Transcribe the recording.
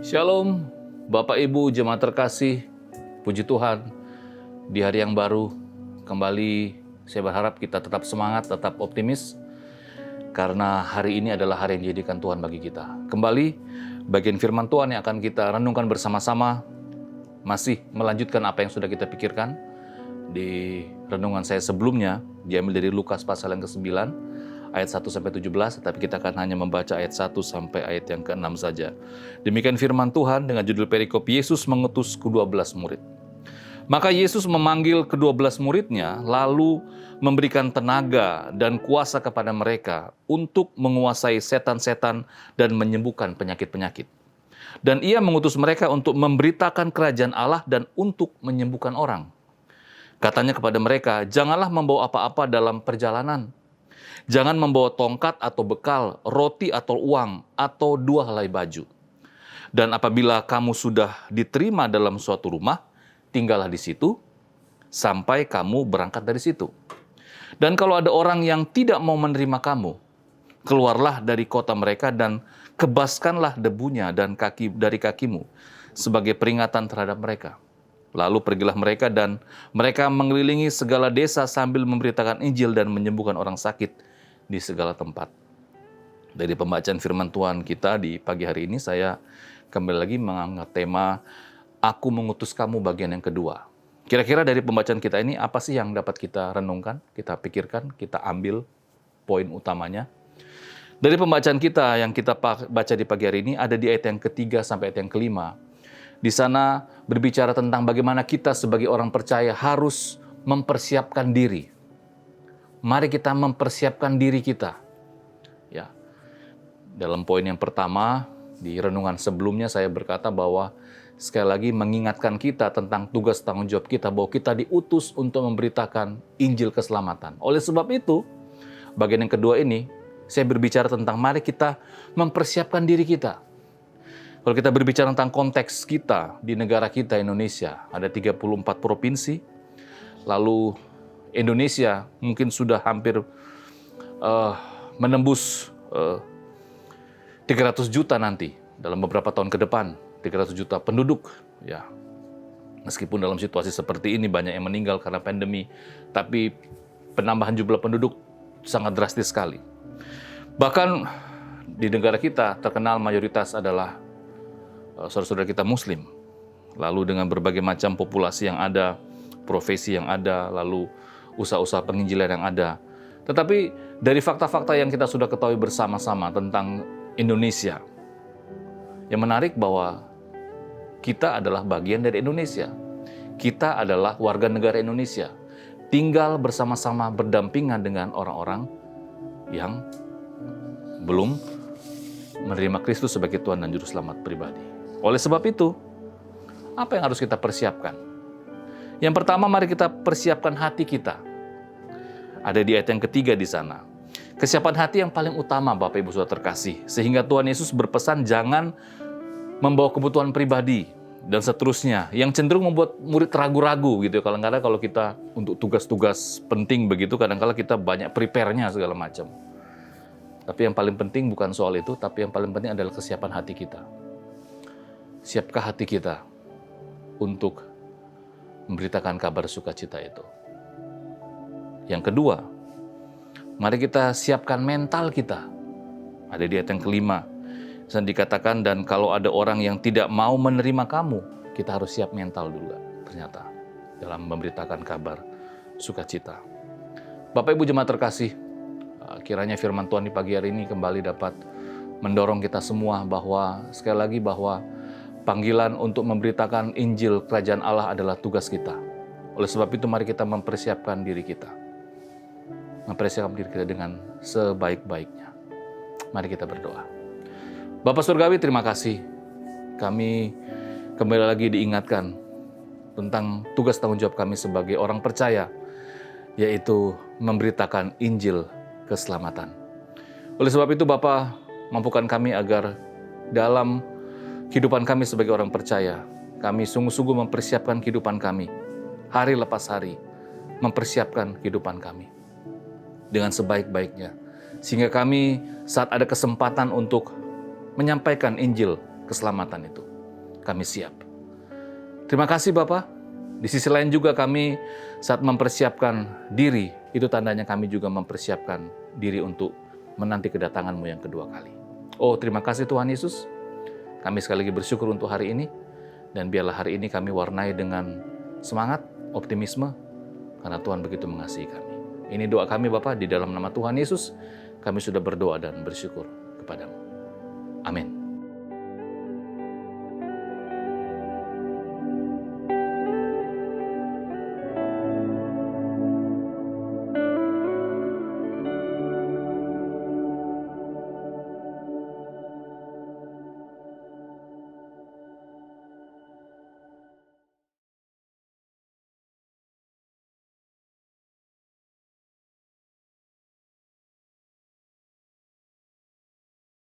Shalom, Bapak Ibu jemaat terkasih, puji Tuhan, di hari yang baru, kembali saya berharap kita tetap semangat, tetap optimis, karena hari ini adalah hari yang dijadikan Tuhan bagi kita. Kembali, bagian firman Tuhan yang akan kita renungkan bersama-sama, masih melanjutkan apa yang sudah kita pikirkan. Di renungan saya sebelumnya, diambil dari Lukas pasal yang ke-9, ayat 1-17, tapi kita akan hanya membaca ayat 1 sampai ayat yang ke-6 saja. Demikian firman Tuhan dengan judul perikop Yesus mengutus ke-12 murid. Maka Yesus memanggil ke-12 muridnya, lalu memberikan tenaga dan kuasa kepada mereka untuk menguasai setan-setan dan menyembuhkan penyakit-penyakit. Dan ia mengutus mereka untuk memberitakan kerajaan Allah dan untuk menyembuhkan orang. Katanya kepada mereka, janganlah membawa apa-apa dalam perjalanan. Jangan membawa tongkat atau bekal, roti atau uang, atau 2 helai baju. Dan apabila kamu sudah diterima dalam suatu rumah, tinggallah di situ, sampai kamu berangkat dari situ. Dan kalau ada orang yang tidak mau menerima kamu, keluarlah dari kota mereka dan kebaskanlah debunya dan dari kakimu, sebagai peringatan terhadap mereka. Lalu pergilah mereka dan mereka mengelilingi segala desa sambil memberitakan Injil dan menyembuhkan orang sakit di segala tempat. Dari pembacaan firman Tuhan kita di pagi hari ini, saya kembali lagi mengangkat tema Aku mengutus kamu bagian yang kedua. Kira-kira dari pembacaan kita ini apa sih yang dapat kita renungkan, kita pikirkan, kita ambil poin utamanya? Dari pembacaan kita yang kita baca di pagi hari ini ada di ayat yang ketiga sampai ayat yang kelima. Di sana berbicara tentang bagaimana kita sebagai orang percaya harus mempersiapkan diri. Mari kita mempersiapkan diri kita. Ya. Dalam poin yang pertama, di renungan sebelumnya saya berkata bahwa sekali lagi mengingatkan kita tentang tugas tanggung jawab kita, bahwa kita diutus untuk memberitakan Injil keselamatan. Oleh sebab itu, bagian yang kedua ini, saya berbicara tentang mari kita mempersiapkan diri kita. Kalau kita berbicara tentang konteks kita di negara kita Indonesia, ada 34 provinsi, lalu Indonesia mungkin sudah hampir menembus 300 juta nanti dalam beberapa tahun ke depan, 300 juta penduduk. Ya, meskipun dalam situasi seperti ini banyak yang meninggal karena pandemi, tapi penambahan jumlah penduduk sangat drastis sekali. Bahkan di negara kita terkenal mayoritas adalah saudara-saudara kita Muslim. Lalu dengan berbagai macam populasi yang ada, profesi yang ada, lalu usaha-usaha penginjilan yang ada. Tetapi dari fakta-fakta yang kita sudah ketahui bersama-sama tentang Indonesia, yang menarik bahwa kita adalah bagian dari Indonesia. Kita adalah warga negara Indonesia, tinggal bersama-sama berdampingan dengan orang-orang yang belum menerima Kristus sebagai Tuhan dan Juru Selamat pribadi. Oleh sebab itu, apa yang harus kita persiapkan? Yang pertama, mari kita persiapkan hati kita. Ada di ayat yang ketiga di sana. Kesiapan hati yang paling utama, Bapak Ibu Saudara terkasih. Sehingga Tuhan Yesus berpesan jangan membawa kebutuhan pribadi dan seterusnya. Yang cenderung membuat murid ragu-ragu gitu. Kadang-kadang kalau kita untuk tugas-tugas penting begitu, kadang-kadang kita banyak prepare-nya segala macam. Tapi yang paling penting bukan soal itu, tapi yang paling penting adalah kesiapan hati kita. Siapkah hati kita untuk memberitakan kabar sukacita itu? Yang kedua, mari kita siapkan mental kita. Ada di ayat yang kelima. Dan dikatakan, dan kalau ada orang yang tidak mau menerima kamu, kita harus siap mental dulu ternyata dalam memberitakan kabar sukacita. Bapak Ibu jemaat terkasih, kiranya firman Tuhan di pagi hari ini kembali dapat mendorong kita semua bahwa sekali lagi bahwa panggilan untuk memberitakan Injil Kerajaan Allah adalah tugas kita. Oleh sebab itu mari kita mempersiapkan diri kita. Mempersiapkan diri kita dengan sebaik-baiknya. Mari kita berdoa. Bapak Surgawi, terima kasih. Kami kembali lagi diingatkan tentang tugas tanggung jawab kami sebagai orang percaya, yaitu memberitakan Injil keselamatan. Oleh sebab itu Bapa, mampukan kami agar dalam kehidupan kami sebagai orang percaya, kami sungguh-sungguh mempersiapkan kehidupan kami, hari lepas hari, mempersiapkan kehidupan kami dengan sebaik-baiknya. Sehingga kami saat ada kesempatan untuk menyampaikan Injil keselamatan itu, kami siap. Terima kasih Bapa. Di sisi lain juga kami saat mempersiapkan diri, itu tandanya kami juga mempersiapkan diri untuk menanti kedatangan-Mu yang kedua kali. Oh, terima kasih Tuhan Yesus. Kami sekali lagi bersyukur untuk hari ini, dan biarlah hari ini kami warnai dengan semangat, optimisme, karena Tuhan begitu mengasihi kami. Ini doa kami Bapa, di dalam nama Tuhan Yesus, kami sudah berdoa dan bersyukur kepadamu. Amin.